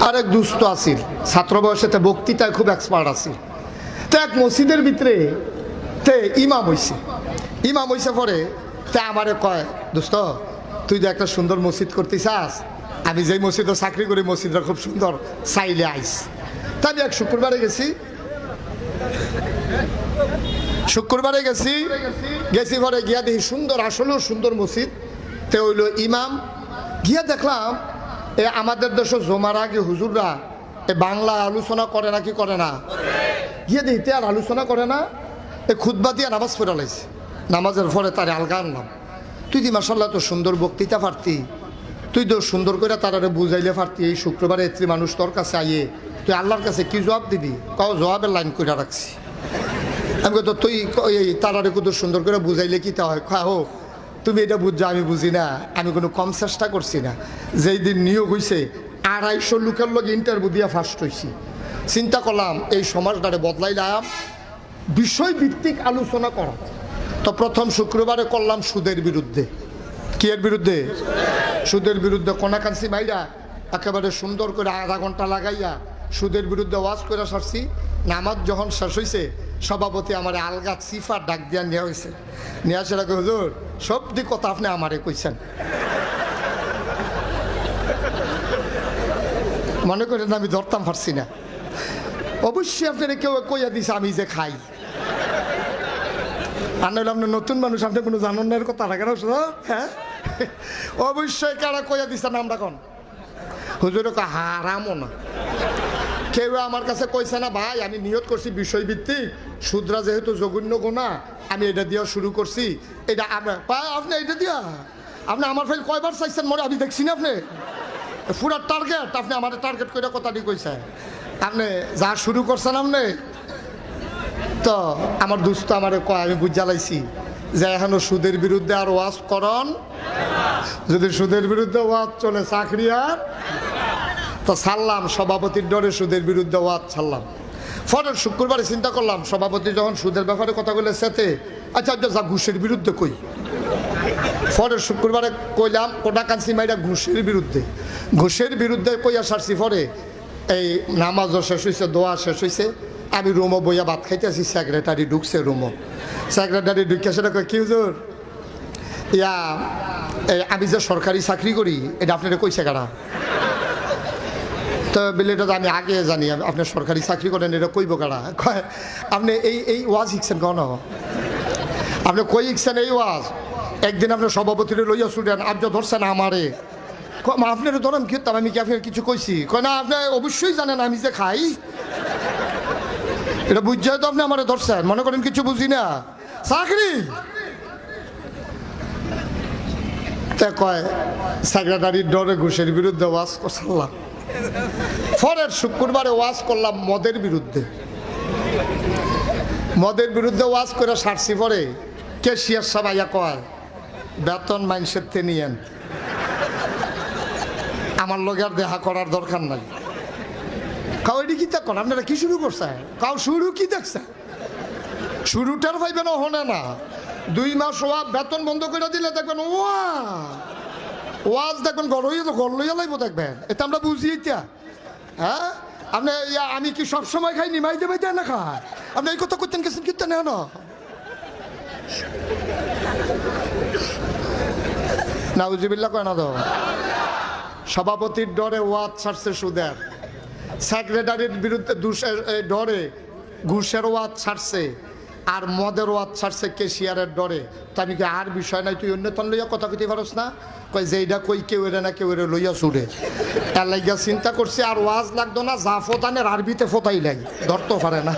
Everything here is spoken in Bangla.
আরেক দুস্থ আসিল ছাত্র বয়সেতে বক্তৃতায় খুব এক্সপার্ট আছিল। তো এক মসজিদের ভিতরে তে ইমাম হইছে পরে তে আমারে কয়, দোস্ত তুই যে একটা সুন্দর মসজিদ করতে চাস, আমি যেই মসজিদে চাকরি করি মসজিদটা খুব সুন্দর, চাইলে আইস। তা আমি এক শুক্রবারে গেছি পরে গিয়া দেখি সুন্দর, আসলেও সুন্দর মসজিদ। তে হইল ইমাম গিয়া দেখলাম আমাদের দেশে জমার আগে হুজুররা বাংলা আলোচনা করে না, কি করে না, গিয়ে দেখতে আর আলোচনা করে না, খুতবা দিয়ে নামাজ পড়া লাইছে। নামাজের পরে তারে আলগা আনলাম, তুই দি মাসাল্লাহ তো সুন্দর বক্তৃতা পারতি, তুই তো সুন্দর করে তারারে বুঝাইলে পারতি, এই শুক্রবারে এত্রি মানুষ তোর কাছে আইয়ে তুই আল্লাহর কাছে কি জবাব দিবি? কাউ জবাবের লাইন করে রাখছি। আমি তো তুই এই তারারে কত সুন্দর করে বুঝাইলে কি তা হয়? হোক তুমি এটা বুঝছো, আমি বুঝি না, আমি কোনো কম চেষ্টা করছি না। যেই দিন নিয়োগ হয়েছে 250 লোকের লোক ইন্টারভিউ দিয়ে ফার্স্ট হয়েছি। চিন্তা করলাম এই সমাজটারে বদলাইলাম, বিষয়ভিত্তিক আলোচনা করা। তো প্রথম শুক্রবারে করলাম সুদের বিরুদ্ধে। কি এর বিরুদ্ধে? সুদের বিরুদ্ধে। কোনাকান্সি ভাইরা একেবারে সুন্দর করে আধা ঘন্টা লাগাইয়া সুদের বিরুদ্ধে ওয়াজ করে সারছি। নামাজ যখন শেষ হয়েছে সভাপতি আমার আলগা সিফার ডাক দিয়া নেওয়া হয়েছে। নিয়ে আসার আগে, হুজুর সব দিক কথা আপনি আমারে কইছেন, মনে করেন আমি ধরতাম পারছি না। অবশ্যই আপনারা কেউ কইয়া দিছে আমি যে খাই, আর নইলে আপনার নতুন মানুষ, আপনি কোনো জানেন না এর কথা রাখেন। হ্যাঁ অবশ্যই কারা কইয়া দিছে নামটা কোন হুজুর হারামও না। কেউ আমার কাছে কইছে না ভাই আমি নিয়ত করছি বিষয়ভিত্তিক, সুদরা যেহেতু জঘন্য গোনা আমি এটা দিয়া শুরু করছি। এটা আপনি এটা দিয়া আপনি আমার ফেল কয়বার চাইছেন মরে আমি দেখছি না, আপনি পুরা টার্গেট, আপনি আমার টার্গেট করে কথাটি কইছে। আপনি যা শুরু করছেন আপনি তো আমার দুস্থ আমার কয়, আমি বুঝ জ্বালাইছি যে এখনো সুদের বিরুদ্ধে আর ওয়াজ করন, যদি সুদের বিরুদ্ধে ওয়াজ চলে চাকরি আর তো ছাড়লাম। সভাপতির ডরে সুদের বিরুদ্ধে ওয়াজ ছাড়লাম। পরের শুক্রবারে চিন্তা করলাম সভাপতি যখন সুদের ব্যাপারে কথা বলে সেতে, আচ্ছা যা ঘুষের বিরুদ্ধে কই। পরের শুক্রবারে কইলাম কোটাকান্সি মাইরা ঘুষের বিরুদ্ধে কইয়া সারছি। পরে এই নামাজও শেষ হয়েছে, দোয়া শেষ হয়েছে, আমি রুমো বইয়া ভাত খাইতেছি, সেক্রেটারি ঢুকছে রুমো। সেক্রেটারি ঢুকে সেটা কয়, কি হুজুর ইয়া আমি যে সরকারি চাকরি করি এটা আপনারা কইছে কারা? তো বলে এটা তো আমি আগে জানি, আপনি সরকারি চাকরি করেন এটা কইব কারা? কয় আপনি এই ওয়াজ শিখছেন কেন? আপনি কই শিখছেন এই ওয়াজ? একদিন আপনার সভাপতিরে লইয়া ছুটেন, আজ ধরছেন আমারে, আপনার ধরেন কি আমি কি আপনার কিছু কইছি? কয় না আপনি অবশ্যই জানেন আমি যে খাই, এটা বুঝছে তো আপনি আমারে ধরছেন, মনে করেন কিছু বুঝি না চাকরি। তা কয় সেক্রেটারির ডরে ঘুষের বিরুদ্ধে ওয়াজ করলাম। পরের শুক্রবারে ওয়াজ করলাম মদের বিরুদ্ধে ওয়াজ করে সারছি। পরে ক্যাশিয়ার সব আইয়া কয়, বেতন মাইনসের তে নিয়েন, আমার লগে আর দেখা করার দরকার নাই। কাউ এটি কি দেখুন আপনারা কি শুরু করছে? কাউ শুরু কি দেখছে? শুরুটার ভাইবে না হনে না, 2 মাস ওয়া বেতন বন্ধ করে দিলে দেখবেন ওয়াজ দেখবেন গড় লইয়া লাইব দেখবেন। এটা আমরা বুঝি এটা। হ্যাঁ আপনি আমি কি সবসময় খাই নিমাইতে বাইতে না খায়? আপনি এই কথা করতেন গেছেন কিন্তু না নাউজুবিল্লাহ কয় না তো। সভাপতির ডরে ওয়াজ ছাড়ছে সুদের, সেক্রেটারির বিরুদ্ধে ডরে ঘুষের ওয়াজ ছাড়ছে, আর মদের ওয়াজ ছাড়ছে ক্যাশিয়ারের ডরে। তো আমি কি আর বিষয় নাই, তুই অন্যতন লইয়া কথা কইতে পারস না? কয় যে এইটা কই কেউ এরে না কেউ এরে লইয়া ছুড়ে। এর লাগিয়া চিন্তা করছি আর ওয়াজ লাগতো না, যা ফোতানের আরবিতে ফোতাই লাগে, ধরতে পারে না।